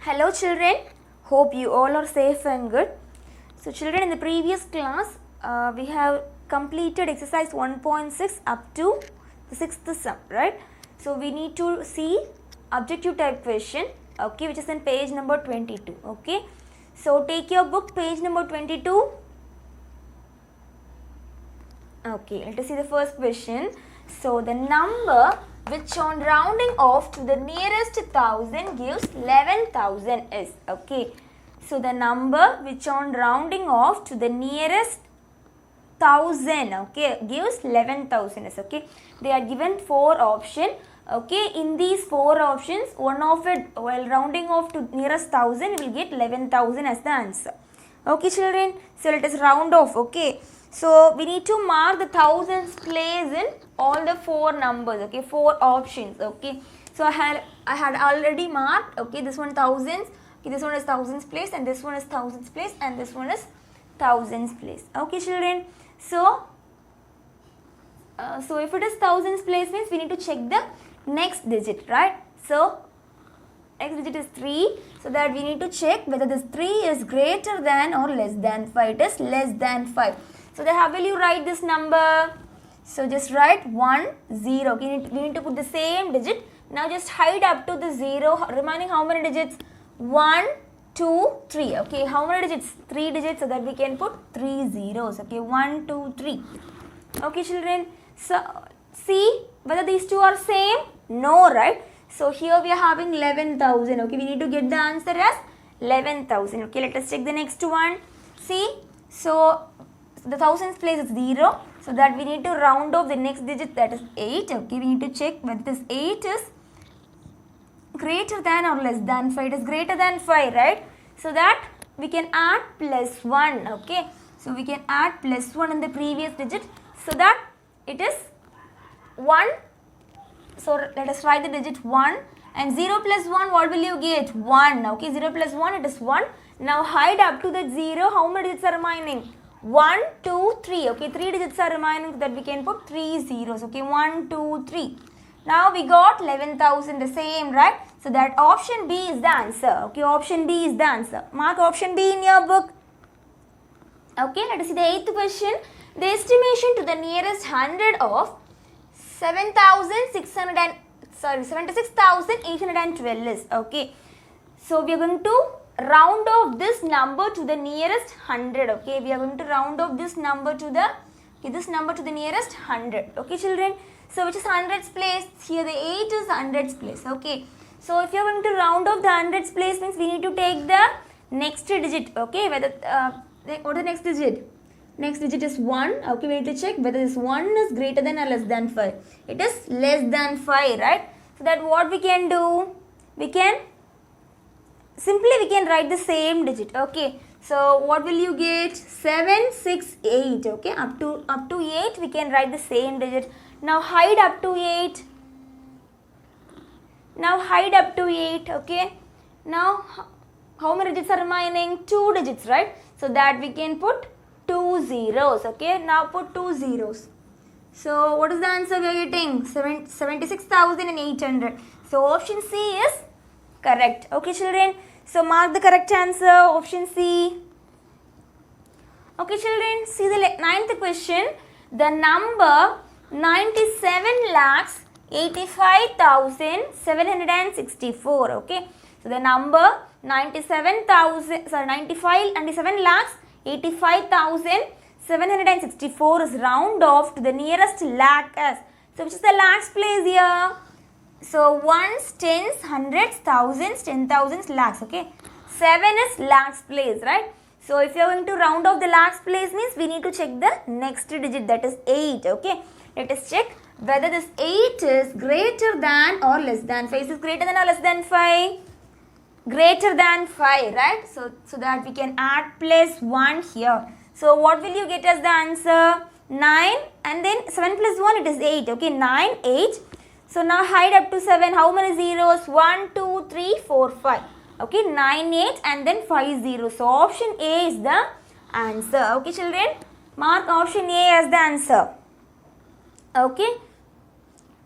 Hello children, hope you all are safe and good. So children, in the previous class we have completed exercise 1.6 up to the 6th sum, right? So we need to see objective type question, okay, which is in page number 22, okay. So take your book, page number 22. Okay, let us see the first question. So the number which on rounding off to the nearest 1000 gives 11,000 is, okay. So the number which on rounding off to the nearest 1000, okay, gives 11,000 is, okay. They are given 4 options, okay. In these 4 options, one of it, while rounding off to nearest 1000, we will get 11,000 as the answer. Okay children, so let us round off, okay. So we need to mark the thousands place in all the 4 numbers, okay, 4 options, okay. So I had already marked, okay, this one thousands, okay, this one is thousands place, and this one is thousands place, and this one is thousands place, okay children. So if it is thousands place means we need to check the next digit, right? So next digit is 3, so that we need to check whether this 3 is greater than or less than 5. It is less than 5. So then how will you write this number? So just write 1, 0. Okay, we need to put the same digit. Now just hide up to the 0, remaining how many digits? 1, 2, 3. Okay, how many digits? 3 digits, so that we can put 3 zeros. Okay, 1, 2, 3. Okay children, so see whether these two are same? No, right? So here we are having 11,000. Okay, we need to get the answer as 11,000. Okay, let us check the next one. See, so the thousands place is 0. So that we need to round off the next digit, that is 8. Okay, we need to check whether this 8 is greater than or less than 5. It is greater than 5, right? So that we can add plus 1. Okay, so we can add plus 1 in the previous digit, so that it is 1. So let us write the digit 1, and 0 plus 1, what will you get? 1. Okay, 0 plus 1, it is 1. Now hide up to that 0, how many digits are remaining? 1, 2, 3. Okay, 3 digits are remaining, so that we can put 3 zeros. Okay, 1, 2, 3. Now we got 11,000, the same, right? So that option B is the answer. Okay, option B is the answer. Mark option B in your book. Okay, let us see the 8th question. The estimation to the nearest 100 of 76,812 is, okay. So we are going to round off this number to the nearest 100. Okay, we are going to round off this number to the nearest 100. Okay children, so which is hundreds place? Here the 8 is hundreds place. Okay, so if you are going to round off the hundreds place means we need to take the next digit. Okay, whether what is the next digit? Next digit is 1. Okay, we need to check whether this 1 is greater than or less than 5. It is less than 5, right? So that what we can do? We can write the same digit. Okay, so what will you get? 7, 6, 8. Okay, up to 8 we can write the same digit. Now hide up to 8. Now hide up to 8. Okay, now how many digits are remaining? 2 digits, right? So that we can put 2 zeros. Okay, now put 2 zeros. So what is the answer we are getting? 76,800. So option C is correct. Okay children, so mark the correct answer, option C. Okay children, see the 9th question. The number 97,85,764. Okay, so the number 97 lakhs 85,764 is round off to the nearest lakh as. So which is the lakhs place here? So ones, tens, hundreds, thousands, 10,000s, lakhs. Okay, 7 is lakhs place, right? So if you are going to round off the lakhs place means we need to check the next digit, that is 8. Okay, let us check whether this 8 is greater than or less than 5. Is it greater than or less than 5? Greater than 5, right? So that we can add plus 1 here. So what will you get as the answer? 9, and then 7 plus 1, it is 8. Okay, 9, 8. So now hide up to 7. How many zeros? 1, 2, 3, 4, 5. Okay, 9, 8, and then 5 zeros. So option A is the answer. Okay children, mark option A as the answer. Okay.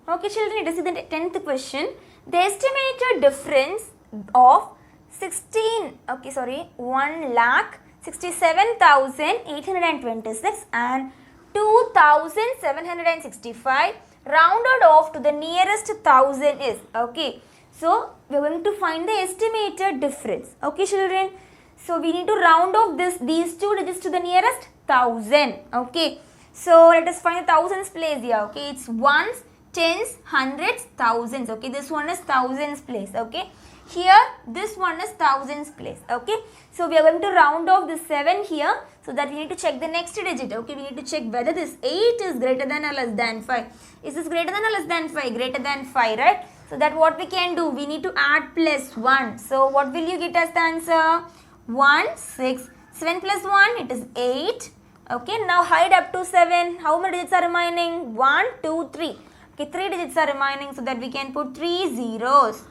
Okay children, let us see the 10th question. The estimated difference of 1,67,826 and 2,765 rounded off to the nearest thousand is. Okay, so we are going to find the estimated difference. Okay, children. So we need to round off these two digits to the nearest thousand. Okay, so let us find the thousands place here. Okay, it's ones, tens, hundreds, thousands. Okay, this one is thousands place. Okay, here this one is thousands place. Okay, so we are going to round off this 7 here, so that we need to check the next digit. Okay, we need to check whether this 8 is greater than or less than 5. Is this greater than or less than 5? Greater than 5, right? So that what we can do, we need to add plus 1. So what will you get as the answer? 1, 6, 7 plus 1, it is 8. Okay, now hide up to 7. How many digits are remaining? 1, 2, 3. Okay, 3 digits are remaining, so that we can put 3 zeros.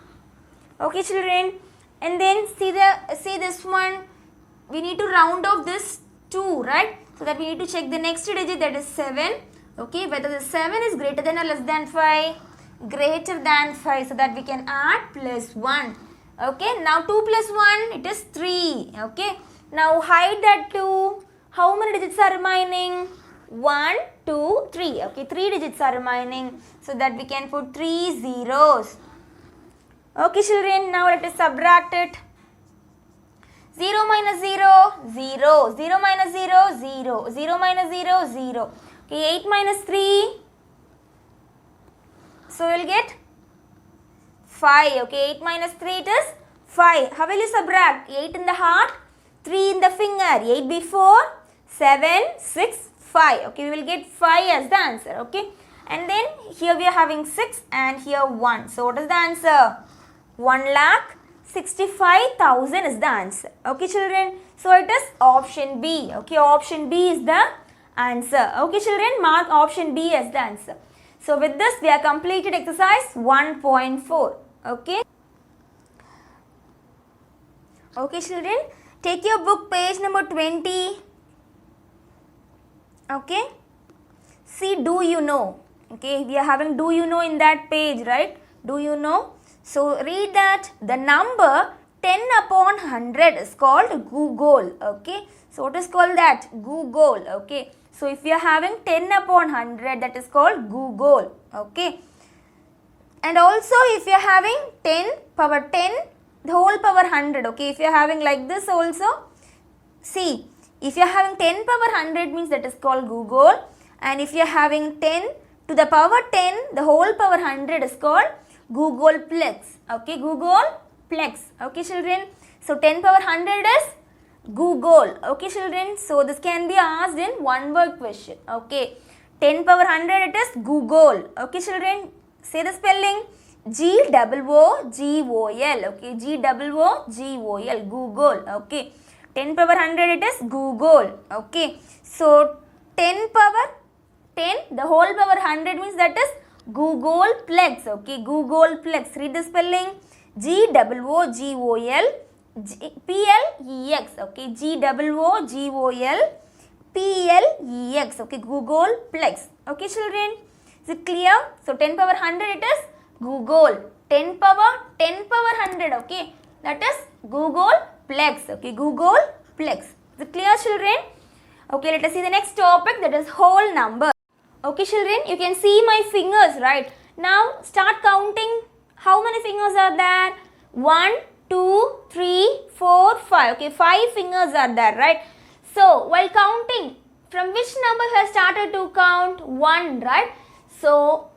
Okay, children. And then see this one. We need to round off this 2, right? So that we need to check the next digit, that is 7. Okay, whether the 7 is greater than or less than 5? Greater than 5, so that we can add plus 1. Okay, now 2 plus 1, it is 3. Okay, now hide that 2. How many digits are remaining? 1, 2, 3. Okay, 3 digits are remaining, so that we can put 3 zeros. Okay, children, now let us subtract it. 0 minus 0, 0. 0 minus 0, 0. 0 minus 0, 0. Okay, 8 minus 3. So we will get 5. Okay, 8 minus 3, it is 5. How will you subtract? 8 in the heart, 3 in the finger. 8 before, 7, 6, 5. Okay, we will get 5 as the answer. Okay, and then here we are having 6 and here 1. So what is the answer? 1,65,000 is the answer. Okay, children. So it is option B. Okay, option B is the answer. Okay, children, mark option B as the answer. So with this, we have completed exercise 1.4. Okay. Okay, children, take your book page number 20. Okay. See, do you know? Okay, we are having do you know in that page, right? Do you know? So read that the number 10 upon 100 is called Google. Okay. So what is called that? Google. Okay. So if you are having 10 upon 100, that is called Google. Okay. And also if you are having 10 power 10, the whole power 100. Okay. If you are having like this also, see, if you are having 10 power 100 means that is called Google. And if you are having 10 to the power 10, the whole power 100 is called Googleplex. Okay, Googleplex. Okay, children. So 10 power 100 is Google. Okay, children. So this can be asked in one word question. Okay, 10 power 100 it is Google. Okay, children. Say the spelling. G-O-O-G-O-L. Okay, G-O-O-G-O-L. Google. Okay, 10 power 100 it is Google. Okay, so 10 power 10, the whole power 100 means that is Googleplex. Okay, Googleplex. Read the spelling. G-O-O-G-O-L-P-L-E-X. Okay, G-O-O-G-O-L-P-L-E-X. Okay, Googleplex. Okay, children. Is it clear? So 10 power 100 it is Google. 10 power 100. Okay, that is Googleplex. Okay, Googleplex. Is it clear, children? Okay, let us see the next topic, that is whole number. Okay, children, you can see my fingers, right? Now start counting. How many fingers are there? 1, 2, 3, 4, 5. Okay, 5 fingers are there, right? So while counting, from which number has started to count? 1, right? So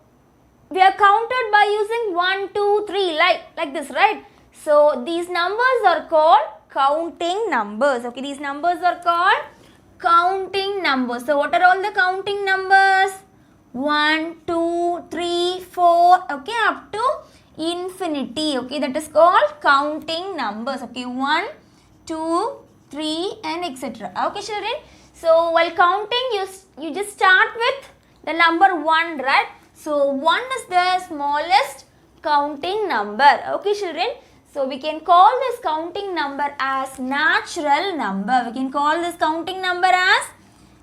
we are counted by using 1, 2, 3 like this, right? So these numbers are called counting numbers. Okay, these numbers are called counting numbers. So what are all the counting numbers? 1, 2, 3, 4. Okay, up to infinity. Okay, that is called counting numbers. Okay, 1, 2, 3 and etc. Okay, children. So while counting, you just start with the number 1, right? So 1 is the smallest counting number. Okay, children. So we can call this counting number as natural number. We can call this counting number as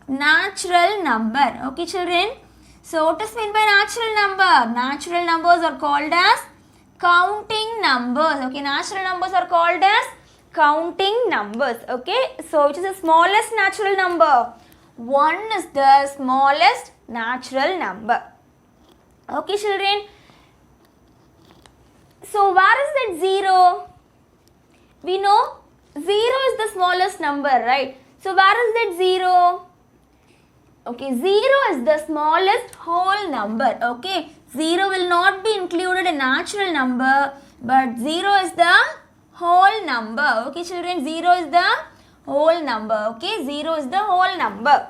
natural number. Okay, children. So what is meant by natural number? Natural numbers are called as counting numbers. Okay, natural numbers are called as counting numbers. Okay, so which is the smallest natural number? 1 is the smallest natural number. Okay, children. So where is that 0? We know 0 is the smallest number, right? So where is that 0? Okay, 0 is the smallest whole number. Okay, 0 will not be included in natural number, but 0 is the whole number. Okay, children, 0 is the whole number. Okay, 0 is the whole number.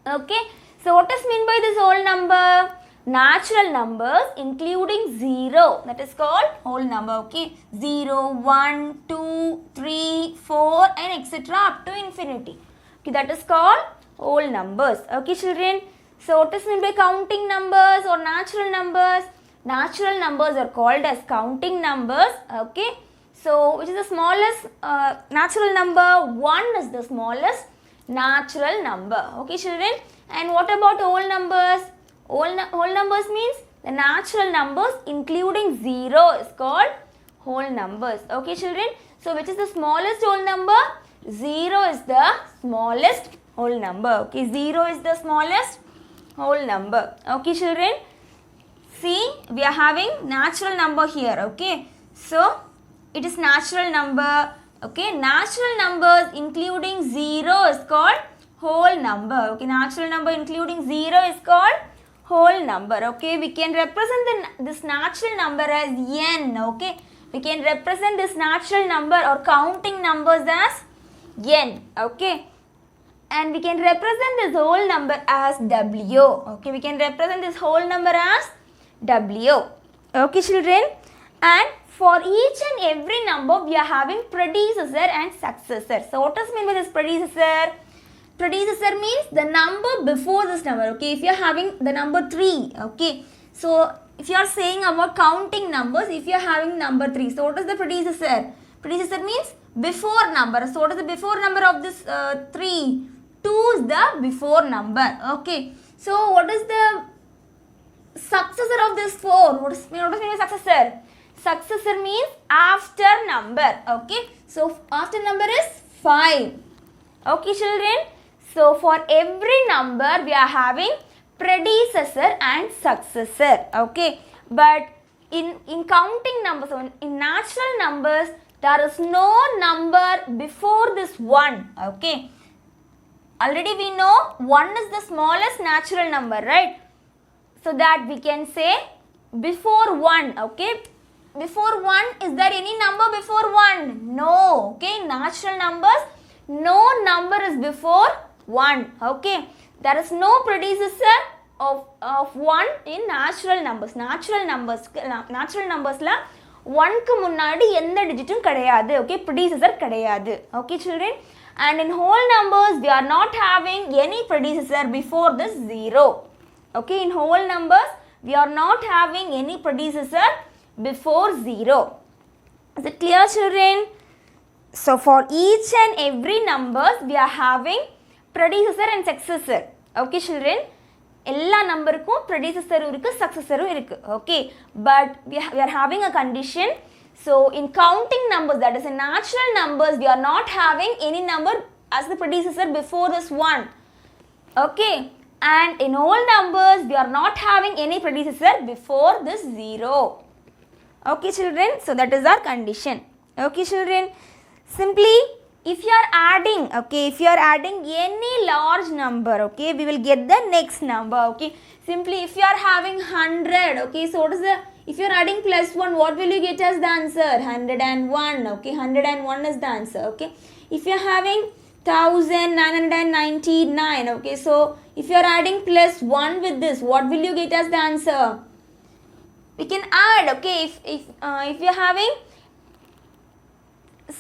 Okay, so what is meant by this whole number? Natural numbers including 0, that is called whole number. Okay, 0, 1, 2, 3, 4 and etc. up to infinity. Okay, that is called whole numbers. Okay, children. So what is meant by counting numbers or natural numbers? Natural numbers are called as counting numbers. Okay, so which is the smallest natural number? 1 is the smallest natural number. Okay, children. And what about whole numbers? Whole numbers means the natural numbers including 0 is called whole numbers. Okay, children. So which is the smallest whole number? 0 is the smallest whole number. Okay, 0 is the smallest whole number. Okay, children. See, we are having natural number here. Okay, so it is natural number. Okay, natural numbers including 0 is called whole number. Okay, natural number including 0 is called whole number. Okay, we can represent this natural number as n. Okay, we can represent this natural number or counting numbers as n. Okay, and we can represent this whole number as w. Okay, we can represent this whole number as w. Okay, children. And for each and every number we are having predecessor and successor. So what does mean by this predecessor? Predecessor means the number before this number. Okay, if you are having the number 3, okay, so if you are saying about counting numbers, if you are having number 3, so what is the predecessor? Predecessor means before number. So what is the before number of this 3? 2 is the before number. Okay, so what is the successor of this 4? What does mean by successor? Successor means after number. Okay, so after number is 5. Okay, children. So for every number we are having predecessor and successor. Okay, but in counting numbers, in natural numbers, there is no number before this 1. Okay, already we know 1 is the smallest natural number, right? So that we can say before 1. Okay, before 1, is there any number before 1? No. Okay, natural numbers, no number is before 1. Okay, there is no predecessor of 1 in natural numbers. Natural numbers la 1 க்கு முன்னாடி எந்த டிஜிட்டும் கிடையாது. Okay, predecessor கிடையாது. Okay, children. And in whole numbers we are not having any predecessor before this 0. Okay, in whole numbers we are not having any predecessor before 0. Is it clear, children? So for each and every numbers we are having predecessor and successor. Okay, children. எல்லா நம்பருக்கும் predecessor இருக்கு, successor இருக்கு. Okay, but we are having a condition. So in counting numbers, that is in natural numbers, we are not having any number as the predecessor before this 1. Okay, and in whole numbers we are not having any predecessor before this 0. Okay, children. So that is our condition. Okay, children. Simply, if you are adding, okay, if you are adding any large number, okay, we will get the next number. Okay, simply if you are having 100, okay, so what is the, if you are adding plus 1, what will you get as the answer? 101. Okay, 101 is the answer. Okay, if you are having 1999, okay, so if you are adding plus 1 with this, what will you get as the answer? We can add. Okay, if you are having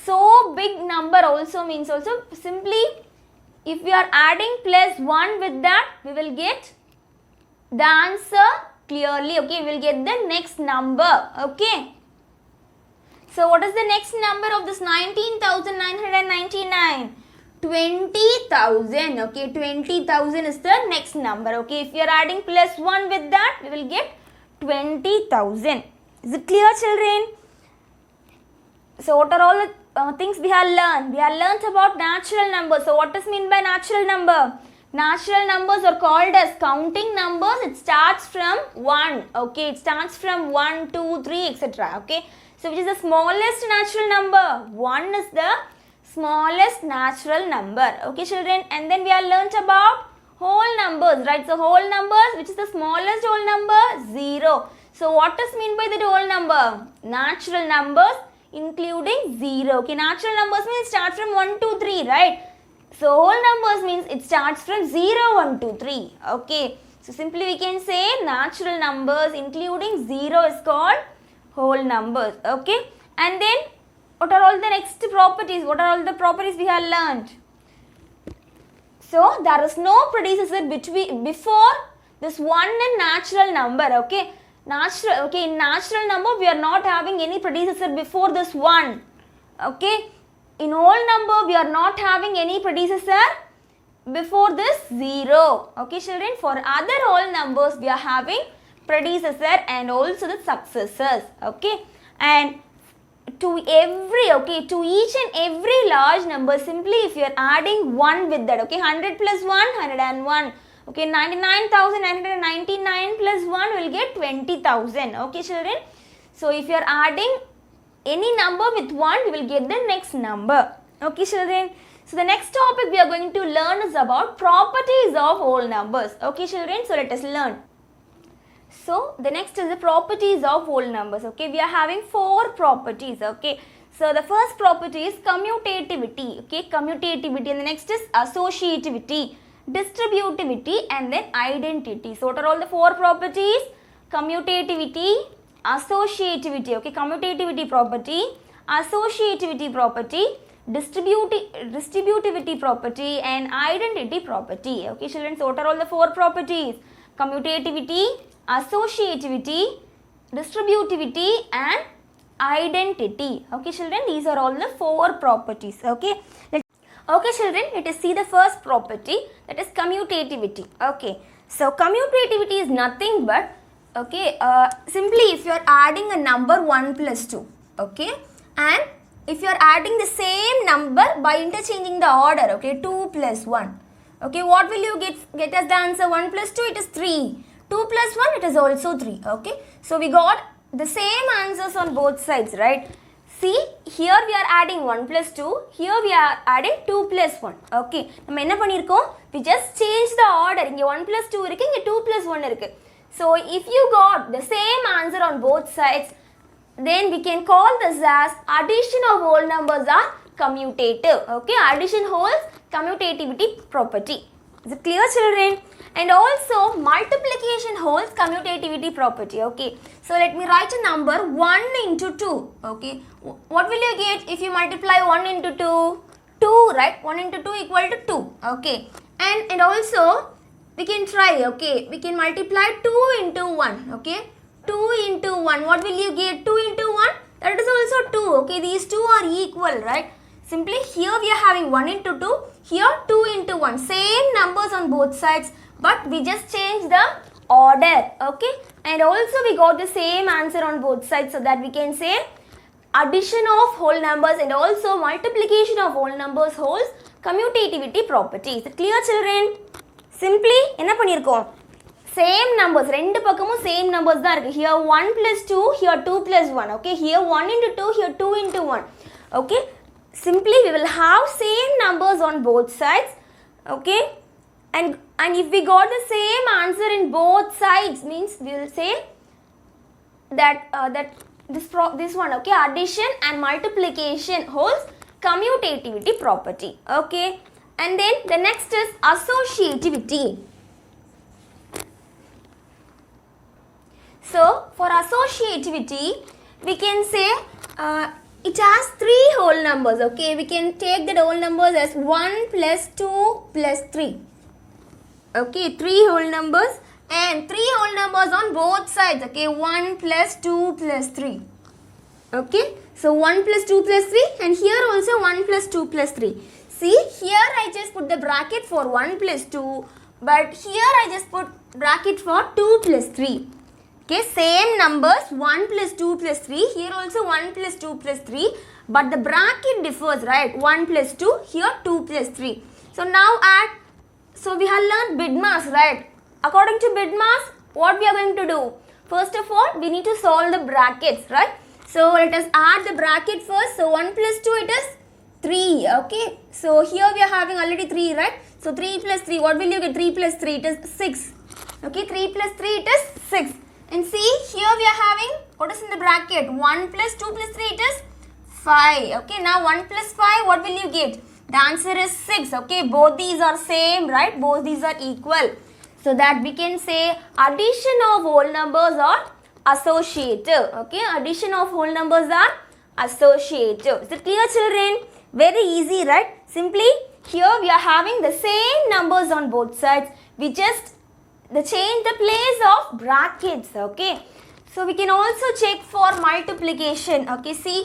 so big number also means also simply if we are adding plus 1 with that, we will get the answer clearly. Okay, we will get the next number. Okay, so what is the next number of this 19,999? 20,000. Okay, 20,000 is the next number. Okay, if you are adding plus 1 with that, we will get 20,000. Is it clear, children? So what are all the things we have learned? We have learnt about natural numbers. So what is mean by natural number? Natural numbers are called as counting numbers. It starts from 1. Okay, it starts from 1, 2, 3, etc. Okay, so which is the smallest natural number? 1 is the smallest natural number. Okay, children, and then we have learnt about whole numbers, right? So whole numbers, which is the smallest whole number? 0. So what is mean by the whole number? Natural numbers including 0. Okay, natural numbers means it starts from 1, 2, 3, right? So whole numbers means it starts from 0, 1, 2, 3. Okay, so simply we can say natural numbers including 0 is called whole numbers. Okay, and then what are all the next properties? What are all the properties we have learned? So there is no predecessor before this 1 in natural number. Okay, in natural number we are not having any predecessor before this 1. Okay, in whole number we are not having any predecessor before this 0. Okay, children, for other whole numbers we are having predecessor and also the successors. Okay, and to each and every large number, simply if you are adding 1 with that, okay, 100 plus 1, 101. Okay, 99,999 plus 1 will get 20,000. Okay, children. So if you are adding any number with 1, we will get the next number. Okay, children. So the next topic we are going to learn is about properties of whole numbers. Okay, children. So let us learn. So the next is the properties of whole numbers. Okay, we are having 4 properties. Okay, so the first property is commutativity. Okay, commutativity, and the next is associativity, distributivity, and then identity. So what are all the 4 properties? Commutativity, associativity, okay, commutativity property, associativity property, distributivity property, and identity property. Okay, children, so what are all the 4 properties? Commutativity, associativity, distributivity, and identity. Okay, children, these are all the 4 properties. Okay, okay, children, let us see the first property, that is commutativity. Okay, so commutativity is nothing but, okay, simply if you are adding a number 1 plus 2, okay, and if you are adding the same number by interchanging the order, okay, 2 plus 1, okay, what will you get as the answer? 1 plus 2, it is 3. 2 plus 1, it is also 3. Okay, so we got the same answers on both sides, right? See, here we are adding 1 plus 2, here we are adding 2 plus 1. Okay, we just change the order. Inge 1 plus 2 irukku, inge 2 plus 1 irukku. So if you got the same answer on both sides, then we can call this as addition of whole numbers are commutative. Okay, addition holds commutativity property. Is it clear, children? And also multiplication holds commutativity property. Okay, so let me write a number 1 into 2. Okay, what will you get if you multiply 1 into 2? 2, right? 1 into 2 equal to 2. Okay, and also we can try. Okay, we can multiply 2 into 1. Okay, 2 into 1, what will you get? 2 into 1, that is also 2. Okay, these two are equal, right? Simply here we are having 1 into 2, here 2 into 1, same numbers on both sides, but we just change the order. Okay, and also we got the same answer on both sides, so that we can say addition of whole numbers and also multiplication of whole numbers holds commutativity property. Is it clear, children? Simply enna pannirkom, same numbers, rendu pakkamum same numbers da irukku. Here 1 plus 2, here 2 plus 1. Okay, here 1 into 2, here 2 into 1. Okay, simply we will have same numbers on both sides. Okay, and if we got the same answer in both sides, means we will say that this one, okay, addition and multiplication holds commutativity property. Okay, and then the next is associativity. So for associativity, we can say it has 3 whole numbers. Okay, we can take the whole numbers as 1 plus 2 plus 3. Okay, 3 whole numbers and 3 whole numbers on both sides. Okay, 1 plus 2 plus 3. Okay, so 1 plus 2 plus 3, and here also 1 plus 2 plus 3. See, here I just put the bracket for 1 plus 2, but here I just put bracket for 2 plus 3. Okay, same numbers 1 plus 2 plus 3. Here also 1 plus 2 plus 3. But the bracket differs, right? 1 plus 2, here 2 plus 3. So now add. So we have learned BIDMAS, right? According to BIDMAS, what we are going to do? First of all, we need to solve the brackets, right? So let us add the bracket first. So 1 plus 2, it is 3, okay? So here we are having already 3, right? So 3 plus 3, what will you get? 3 plus 3, it is 6. Okay, 3 plus 3, it is 6. And see, here we are having, what is in the bracket? 1 plus 2 plus 3, it is 5. Okay, now 1 plus 5, what will you get? The answer is 6. Okay, both these are same, right? Both these are equal. So that we can say addition of whole numbers are associative. Okay, addition of whole numbers are associative. Is it clear, children? Very easy, right? Simply here we are having the same numbers on both sides. We just change the place of brackets. Okay, so we can also check for multiplication. Okay, see,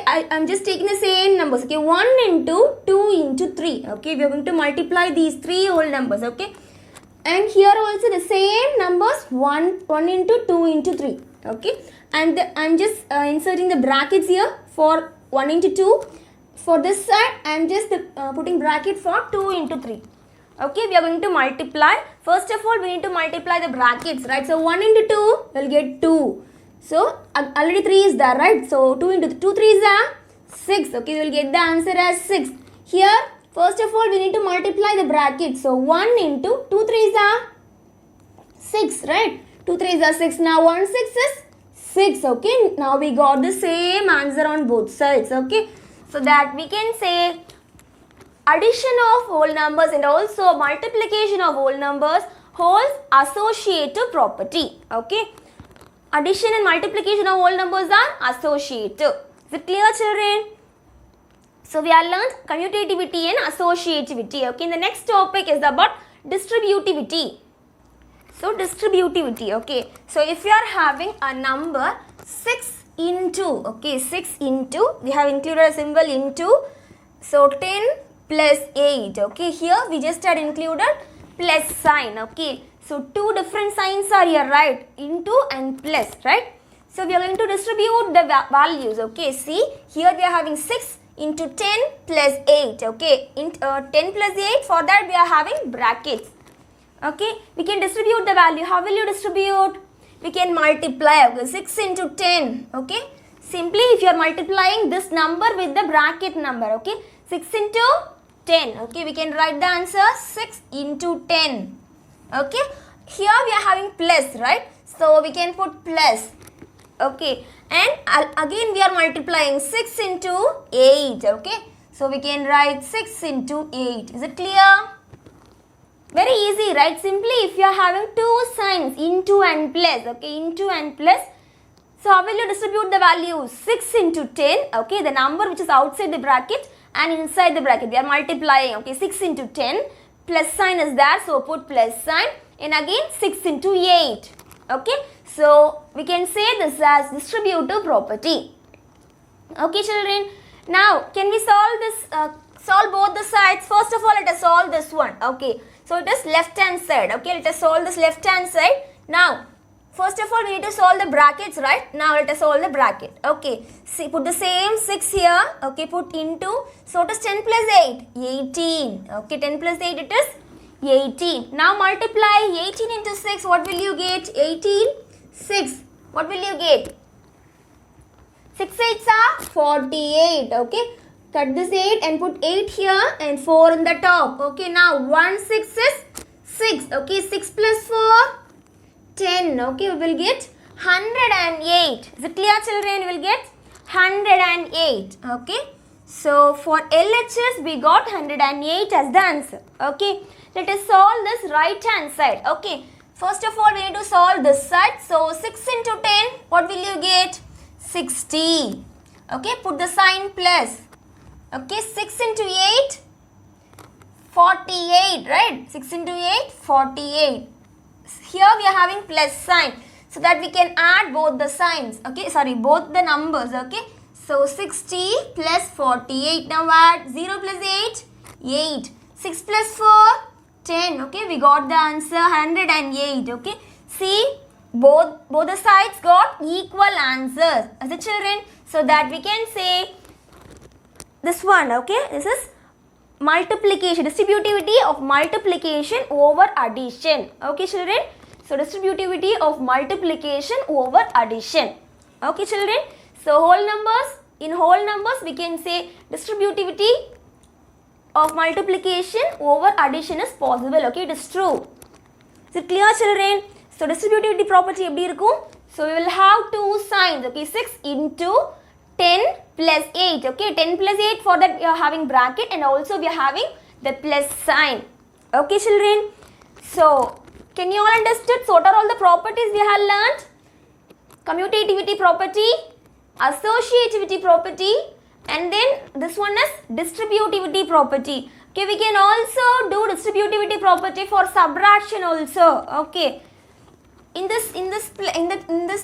I'm just taking the same numbers. Okay, 1 into 2 into 3. Okay, we are going to multiply these three whole numbers. Okay, and here also the same numbers 1 into 2 into 3. Okay, and I'm just inserting the brackets here for 1 into 2. For this side, I'm just putting bracket for 2 into 3. Okay, we are going to multiply. First of all, we need to multiply the brackets, right? So 1 into 2 will get 2. So already 3 is there, right? So 2 into 2 3s are 6. Okay, we will get the answer as 6. Here, first of all, we need to multiply the brackets. So 1 into 2 3s are 6, right? 2 3s are 6. Now 1 6 is 6. Okay, now we got the same answer on both sides. Okay, so that we can say addition of whole numbers and also multiplication of whole numbers holds associative property. Okay, addition and multiplication of whole numbers are associative. Is it clear, children? So we have learned commutativity and associativity. Okay, the next topic is about distributivity. So distributivity. Okay, so if you are having a number 6 into, okay, 6 into, we have included a symbol into, so 10 plus 8. Okay, here we just had included plus sign. Okay, so two different signs are here, right? Into and plus, right? So we are going to distribute the values. Okay, see, here we are having 6 into 10 plus 8. Okay, 10 plus 8, for that we are having brackets. Okay, we can distribute the value. How will you distribute? We can multiply. Okay, 6 into 10. Okay, simply if you are multiplying this number with the bracket number. Okay, 6 into 10. Okay, we can write the answer 6 into 10. Okay, here we are having plus, right? So we can put plus. Okay, and again we are multiplying 6 into 8. Okay, so we can write 6 into 8. Is it clear? Very easy, right? Simply if you are having two signs, into and plus. Okay, into and plus. So how will you distribute the values? 6 into 10. Okay, the number which is outside the bracket and inside the bracket, we are multiplying. Okay, 6 into 10, plus sign is there, so put plus sign, and again 6 into 8. Okay, so we can say this as distributive property. Okay, children, now can we solve this, solve both the sides? First of all, let us solve this one. Okay, so it is left hand side. Okay, let us solve this left hand side. Now first of all, we need to solve the brackets, right? Now let us solve the bracket. Okay, see, put the same 6 here. Okay, put into, so it is 10 plus 8, 18. Okay, 10 plus 8, it is 18. Now multiply 18 into 6, what will you get? 18, 6, what will you get? 6 8s are 48. Okay, cut this 8 and put 8 here and 4 in the top. Okay, now 1 6 is 6. Okay, 6 plus 4, 10. Okay, we will get 108. Is it clear, children? We will get 108. Okay, so for LHS we got 108 as the answer. Okay, let us solve this right hand side. Okay, first of all we need to solve this side. So 6 into 10, what will you get? 60. Okay, put the sign plus. Okay, 6 into 8, 48, right? 6 into 8, 48. Here we are having plus sign, so that we can add both the signs. Okay, sorry, both the numbers. Okay, so 60 plus 48. Now add 0 plus 8, 8. 6 plus 4, 10. Okay, we got the answer 108. Okay, see, both the sides got equal answers. As it, children? So that we can say this one, okay? This is multiplication, distributivity of multiplication over addition. Okay, children? So distributivity of multiplication over addition. Okay, children? So whole numbers, in whole numbers we can say distributivity of multiplication over addition is possible. Okay, it is true. Is it clear, children? So distributivity property eppadi irukum? So we will have two signs. Okay, 6 into 10 plus 8. Okay, 10 plus 8, for that we are having bracket and also we are having the plus sign. Okay, children? So can you all understood? So what are all the properties we have learned? Commutativity property, associativity property, and then this one is distributivity property. Okay, we can also do distributivity property for subtraction also. Okay, in this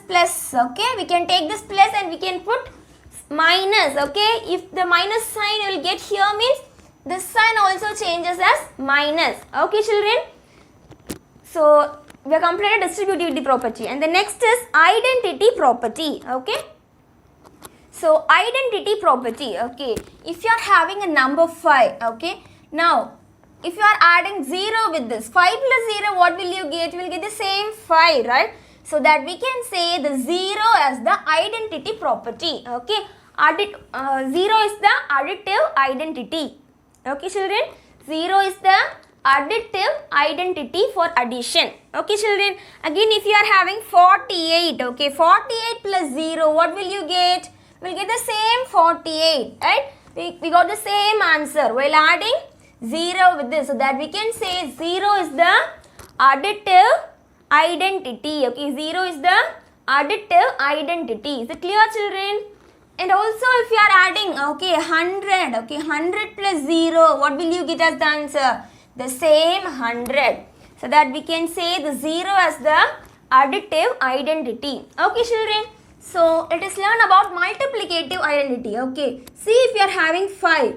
plus, okay, we can take this plus and we can put minus. Okay, if the minus sign you will get here means this sign also changes as minus. Okay, children? So we have completed distributivity property, and the next is identity property. Okay, so identity property. Okay, if you are having a number 5, okay, now if you are adding 0 with this 5 plus 0, what will you get? You will get the same 5, right? So that we can say the 0 as the identity property. Okay, 0 is the additive identity. Okay, children? 0 is the additive identity for addition. Okay, children? Again, if you are having 48, okay, 48 plus 0, what will you get? We will get the same 48, right? We got the same answer while adding 0 with this. So that we can say 0 is the additive identity. Okay, 0 is the additive identity. Is it clear, children? And also if you are adding, okay, 100, okay, 100 plus 0, what will you get as the answer? The same 100. So that we can say the 0 as the additive identity. Okay, children? So let us learn about multiplicative identity. Okay, see, if you are having 5,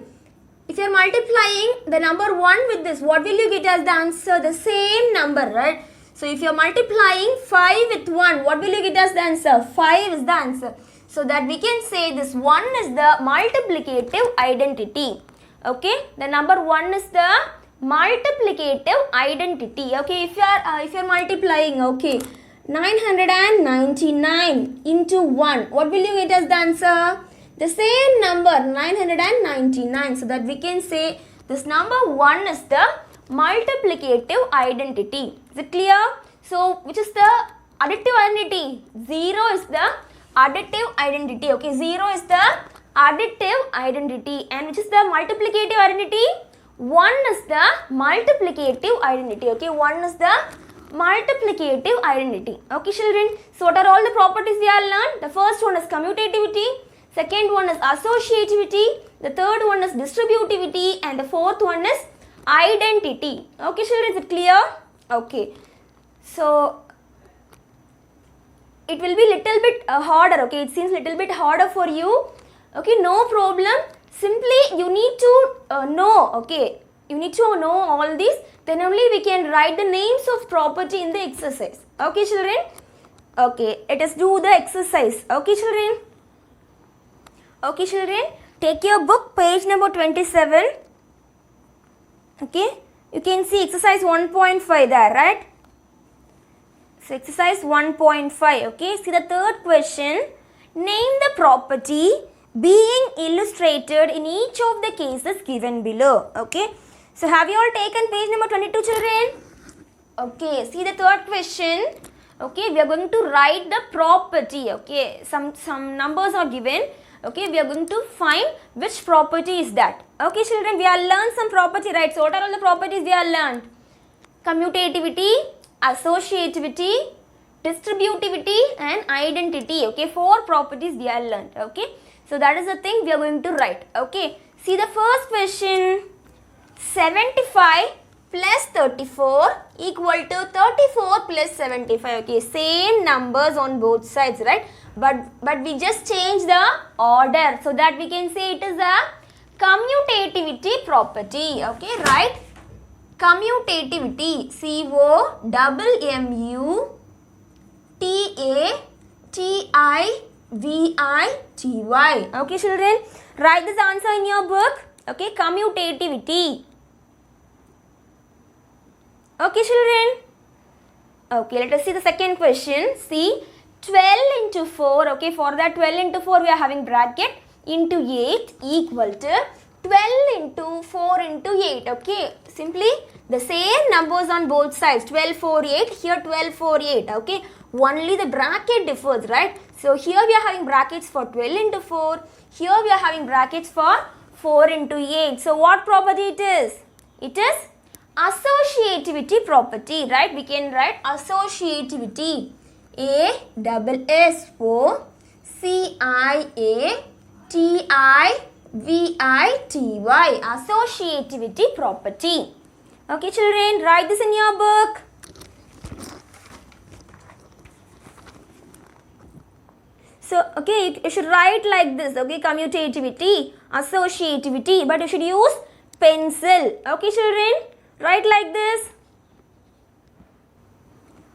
if you are multiplying the number 1 with this, what will you get as the answer? The same number, right? So if you are multiplying 5 with 1, what will you get as the answer? 5 is the answer. So that we can say this 1 is the multiplicative identity. Okay, the number 1 is the multiplicative identity. Okay, if you are multiplying, okay, 999 into 1, what will you get as the answer? The same number, 999. So that we can say this number 1 is the multiplicative identity. Is it clear? So which is the additive identity? 0 is the additive identity. Okay, 0 is the additive identity, and which is the multiplicative identity? 1 is the multiplicative identity. Okay, 1 is the multiplicative identity. Okay, children? So what are all the properties we have learned? The first one is commutativity, second one is associativity, the third one is distributivity, and the fourth one is identity. Okay, children, is it clear? Okay, so it will be little bit harder. Okay, it seems little bit harder for you. Okay, no problem. Simply you need to know. Okay, you need to know all these. Then only we can write the names of property in the exercise. Okay, children? Okay, let us do the exercise. Okay, children? Okay, children? Take your book, page number 27. Okay, you can see exercise 1.5 there, right? So, exercise 1.5. Okay, see the third question. Name the property being illustrated in each of the cases given below. Okay. So, have you all taken page number 22, children? Okay, see the third question. Okay, we are going to write the property. Okay, some numbers are given. Okay, we are going to find which property is that. Okay, children, we have learned some property, right? So, what are all the properties we have learned? Commutativity, associativity, distributivity, and identity. Okay, 4 properties we have learned. Okay, so that is the thing we are going to write. Okay, see the first question. 75 plus 34 equal to 34 plus 75. Okay, same numbers on both sides, right? But we just change the order so that we can say it is a commutativity property. Okay, right? Commutativity, T-A-T-I-V-I-T-Y. Okay, children, write this answer in your book. Okay, commutativity. Okay, children. Okay, let us see the second question. See, 12 into 4. Okay, for that 12 into 4 we are having bracket into 8 equal to 12 into 4 into 8. Okay, simply the same numbers on both sides. 12, 4, 8. Here 12, 4, 8. Okay, only the bracket differs, right? So here we are having brackets for 12 into 4. Here we are having brackets for 4 into 8. So what property it is? It is associativity property, right? We can write associativity. A-S-O-C-I-A-T-I-V-I-T-Y. Associativity property. Okay, children, write this in your book. So, okay, you should write like this, okay, commutativity, associativity, but you should use pencil. Okay, children, write like this.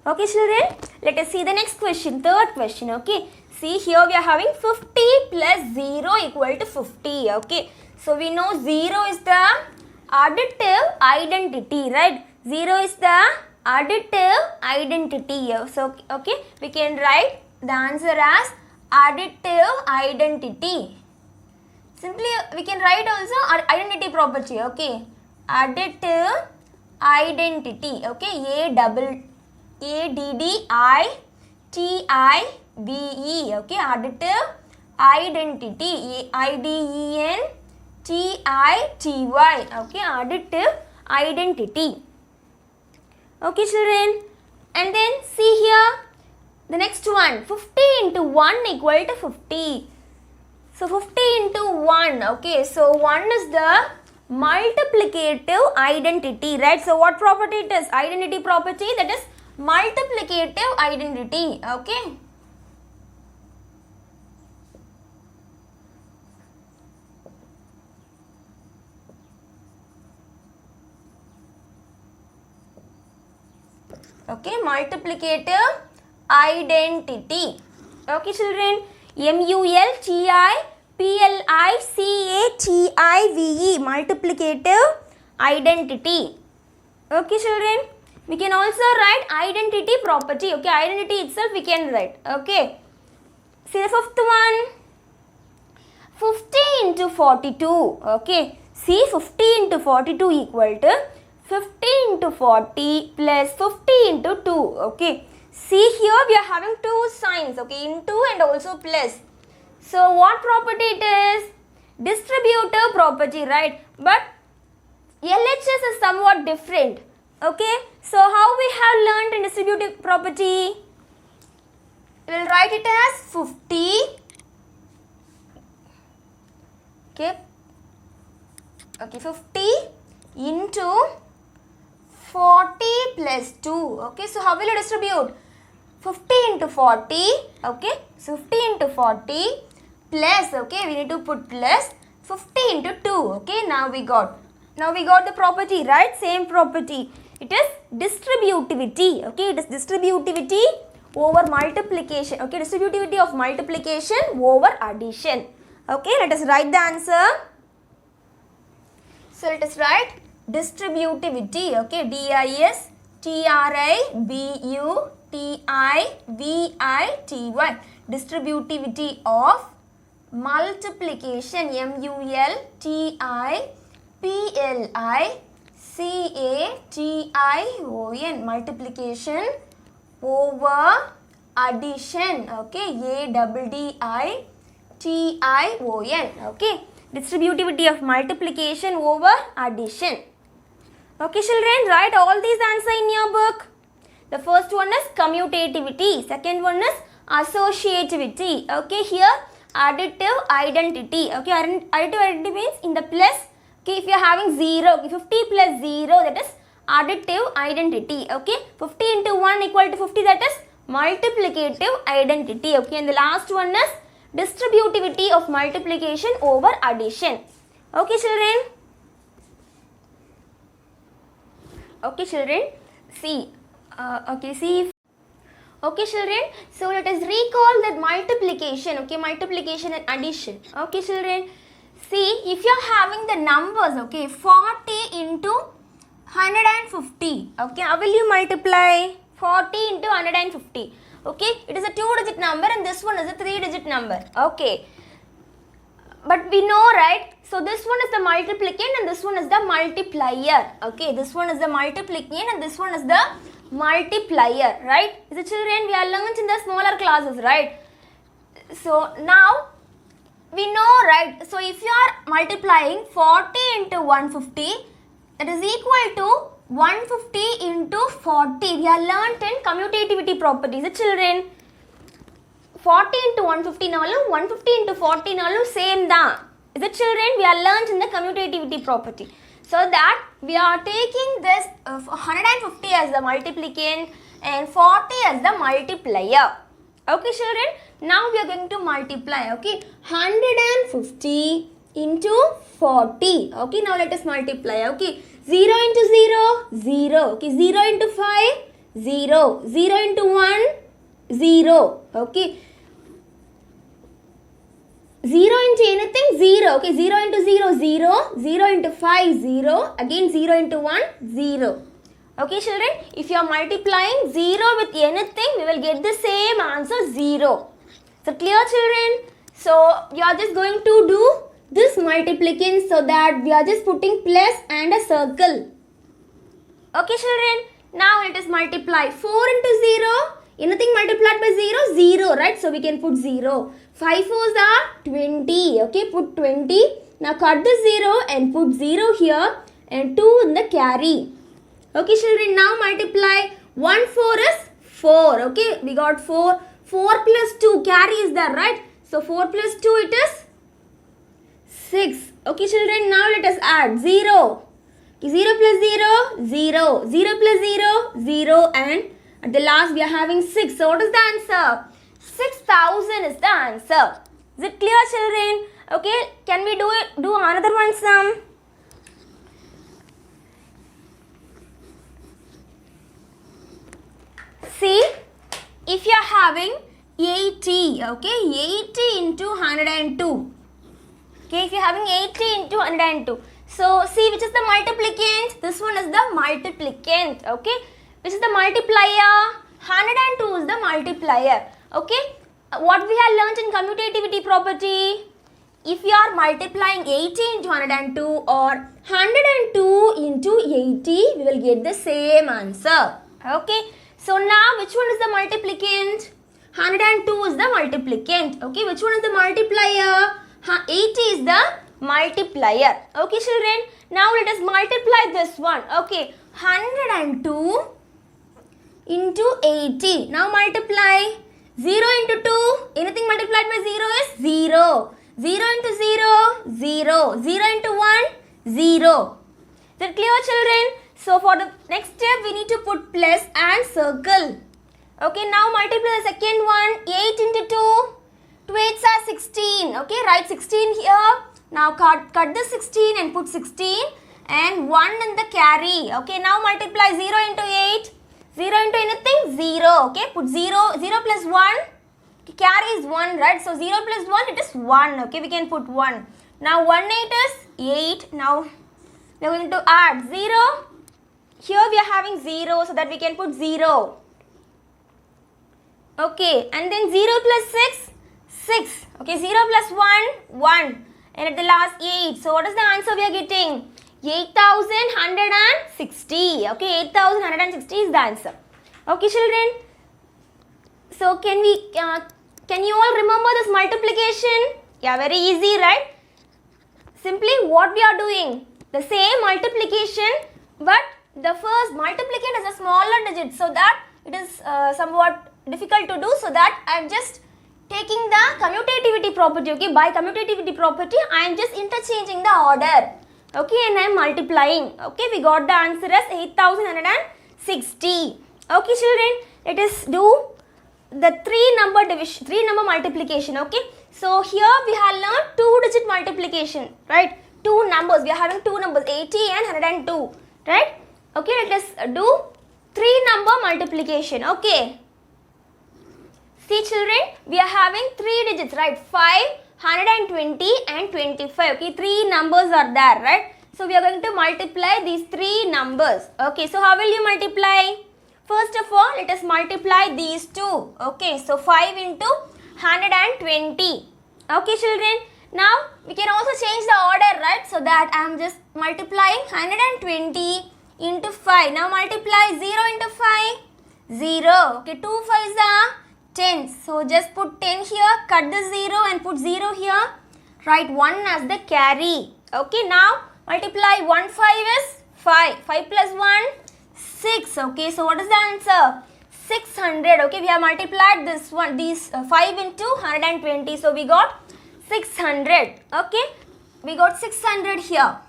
Okay, children, let us see the next question, third question, okay. See, here we are having 50 plus 0 equal to 50, okay. So, we know 0 is the additive identity, right? 0 is the additive identity. So, okay, we can write the answer as additive identity. Simply, we can write also identity property, okay. Additive identity, okay. A-D-D-I-T-I-V-E, okay. Additive identity, A-I-D-E-N-T-I-T-Y, okay. Additive identity. Okay, children. And then see here, the next one, 50 into 1 equal to 50. So 50 into 1, okay. So 1 is the multiplicative identity, right? So what property it is? Identity property, that is multiplicative identity, okay. Okay, multiplicative identity. Okay, children, multiplicative, multiplicative identity. Okay, children, we can also write identity property. Okay, identity itself we can write. Okay, see the fifth one, 50 into 42. Okay, see, 50 into 42 equal to 50 into 40 plus 50 into 2. Okay, see here we are having two signs, okay, into and also plus. So what property it is? Distributive property, right? But LHS is somewhat different. Okay, so how we have learned in distributive property? We will write it as 50. Okay, 50 into 40 plus 2. Okay, so how will you distribute? 50 into 40. Okay, so 50 into 40 plus, okay, we need to put plus 50 into 2. Okay, now we got the property, right? Same property. It is distributivity. Okay, it is distributivity over multiplication. Okay, distributivity of multiplication over addition. Okay, let us write the answer. So let us write distributivity. Okay, D-I-S-T-R-I-B-U-T-I-V-I-T-Y. Distributivity of multiplication. M-U-L-T-I-P-L-I-C-A-T-I-O-N. Multiplication over addition. Okay, A-D-D-I-T-I-O-N. Okay, distributivity of multiplication over addition. Okay, children, write all these answers in your book. The first one is commutativity. Second one is associativity. Okay, here additive identity. Okay, additive identity means in the plus. Okay, if you are having 0, 50 plus 0, that is additive identity. Okay, 50 into 1 equal to 50, that is multiplicative identity. Okay, and the last one is distributivity of multiplication over addition. Okay, children. Okay, children. See. Okay children, so let us recall that multiplication, okay, multiplication and addition. Okay children, see if you are having the numbers, okay, 40 into 150, okay, how will you multiply 40 into 150? Okay, it is a 2-digit number and this one is a 3-digit number. Okay, but we know, right? So this one is the multiplicand and this one is the multiplier. Okay, this one is the multiplicand and this one is the multiplier, right? The children, we are learned in the smaller classes, right? So now we know, right? So if you are multiplying 40 into 150, that is equal to 150 into 40. We are learned in commutativity properties. The children, 40 into 150 nalu 150 into 40 nalu same da. The children, we are learned in the commutativity property. So that we are taking this 150 as the multiplicand and 40 as the multiplier. Okay children, now we are going to multiply, okay, 150 into 40. Okay, now let us multiply, okay, 0 into 0, 0, okay, 0 into 5, 0, 0 into 1, 0, okay, 0 into anything, 0, okay, 0 into 0, 0, 0 into 5, 0, again 0 into 1, 0. Okay children, if you are multiplying 0 with anything, we will get the same answer, 0. So clear children? So you are just going to do this multiplicand so that we are just putting plus and a circle. Okay children, now let us multiply 4 into 0. Anything multiplied by 0, 0, right? So we can put 0. 5 fours are 20. Okay, put 20. Now cut the 0 and put 0 here and 2 in the carry. Okay children, now multiply 1 4 is 4. Okay, we got 4. 4 plus 2, carry is there, right? So 4 plus 2 it is 6. Okay children, now let us add 0. 0 plus 0, 0. 0 plus 0, 0 and at the last we are having 6. So what is the answer? 6,000 is the answer. Is it clear children? Okay, can we do another one sum? See, if you are having 80, okay, 80 into 102. Okay, if you are having 80 into 102. So see which is the multiplicand? This one is the multiplicand, okay. Which is the multiplier? 102 is the multiplier. Okay. What we have learnt in commutativity property? If you are multiplying 80 into 102 or 102 into 80, we will get the same answer. Okay. So now which one is the multiplicand? 102 is the multiplicand. Okay. Which one is the multiplier? 80 is the multiplier. Okay children. Now let us multiply this one. Okay. 102 into 80. Now multiply 0 into 2. Anything multiplied by 0 is 0. 0 into 0, 0. 0 into 1, 0. Is that clear children? So for the next step we need to put plus and circle. Okay, now multiply the second one. 8 into 2. 2 8s are 16. Okay, write 16 here. Now cut the 16 and put 16 and 1 in the carry. Okay, now multiply 0 into 8. 0 into anything? 0. Okay, put 0. 0 plus 1. Okay, carry is 1, right? So 0 plus 1, it is 1. Okay, we can put 1. Now 1 8 is 8. Now we are going to add 0. Here we are having 0, so that we can put 0. Okay, and then 0 plus 6, 6. Okay, 0 plus 1, 1. And at the last 8. So what is the answer we are getting? 8,160. Okay, 8,160 is the answer. Okay, children. So can you all remember this multiplication? Yeah, very easy, right? Simply what we are doing? The same multiplication, but the first multiplicand is a smaller digit, so that it is somewhat difficult to do. So that I am just taking the commutativity property. Okay, by commutativity property, I am just interchanging the order. Okay, and I am multiplying. Okay, we got the answer as 8,160. Okay, children, let us do the 3-number multiplication. Okay, so here we have learned 2-digit multiplication, right? 2 numbers. We are having 2 numbers, 80 and 102, right? Okay, let us do 3-number multiplication. Okay. See children, we are having 3 digits, right? 5, 120 and 25. Okay, 3 numbers are there, right? So we are going to multiply these 3 numbers. Okay, so how will you multiply? First of all, let us multiply these two. Okay, so 5 into 120. Okay children, now we can also change the order, right? So that I am just multiplying 120 into 5. Now multiply 0 into 5. 0. Okay, 2 5s are 10. So just put 10 here, cut the 0 and put 0 here. Write 1 as the carry. Okay, now multiply 1 5 is 5. 5 plus 1, 6. Okay, so what is the answer? 600. Okay, we have multiplied this one, these 5 into 120. So we got 600. Okay, we got 600 here.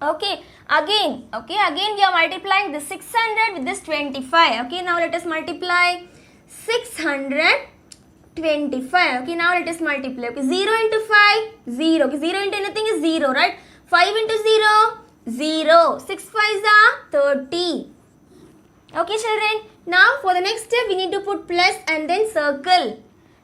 Okay, again we are multiplying this 600 with this 25. Okay, now let us multiply 625. Okay, now let us multiply. Okay, 0 into 5, 0. Okay, 0 into anything is 0, right? 5 into 0, 0. 6 5s are 30. Okay, children. Now for the next step, we need to put plus and then circle.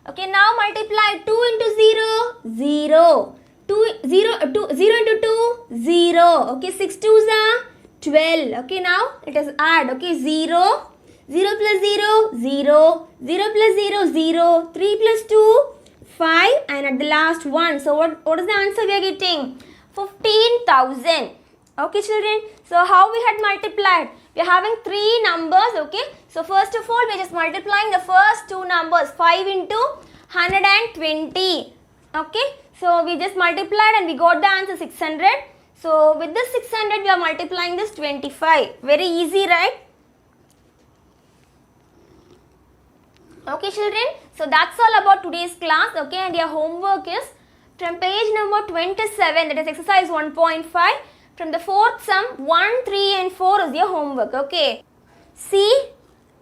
Okay, now multiply 2 into 0, 0. 0 into 2, 0. Okay, 6 2s are 12. Okay, now let us add. Okay, 0. 0 plus 0, 0. 0 plus 0, 0. 3 plus 2, 5. And at the last 1. So what is the answer we are getting? 15,000. Okay, children. So how we had multiplied? We are having 3 numbers. Okay. So first of all, we are just multiplying the first 2 numbers. 5 into 120. Okay. So we just multiplied and we got the answer 600. So with this 600, we are multiplying this 25. Very easy, right? Okay, children. So that's all about today's class. Okay, and your homework is from page number 27, that is exercise 1.5. From the 4th sum, 1, 3 and 4 is your homework. Okay. See,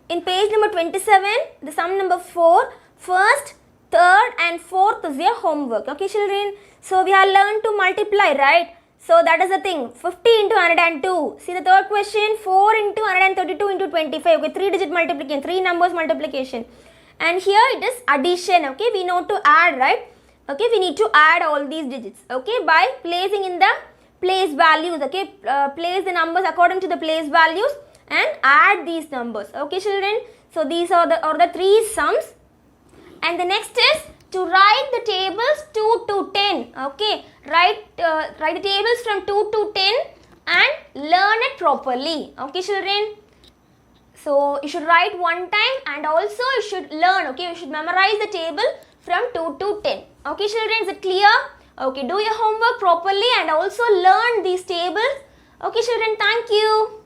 in page number 27, the sum number 4, first, third and fourth is your homework. Okay, children. So we have learned to multiply, right? So that is the thing. 50 into 102. See the third question. 4 into 132 into 25. Okay, 3 digit multiplication. 3 numbers multiplication. And here it is addition. Okay, we know to add, right? Okay, we need to add all these digits. Okay, by placing in the place values. Okay, place the numbers according to the place values and add these numbers. Okay, children. So these are the 3 sums. And the next is to write the tables 2 to 10. Okay, write the tables from 2 to 10 and learn it properly. Okay, children. So you should write one time and also you should learn. Okay, you should memorize the table from 2 to 10. Okay, children, is it clear? Okay, do your homework properly and also learn these tables. Okay, children, thank you.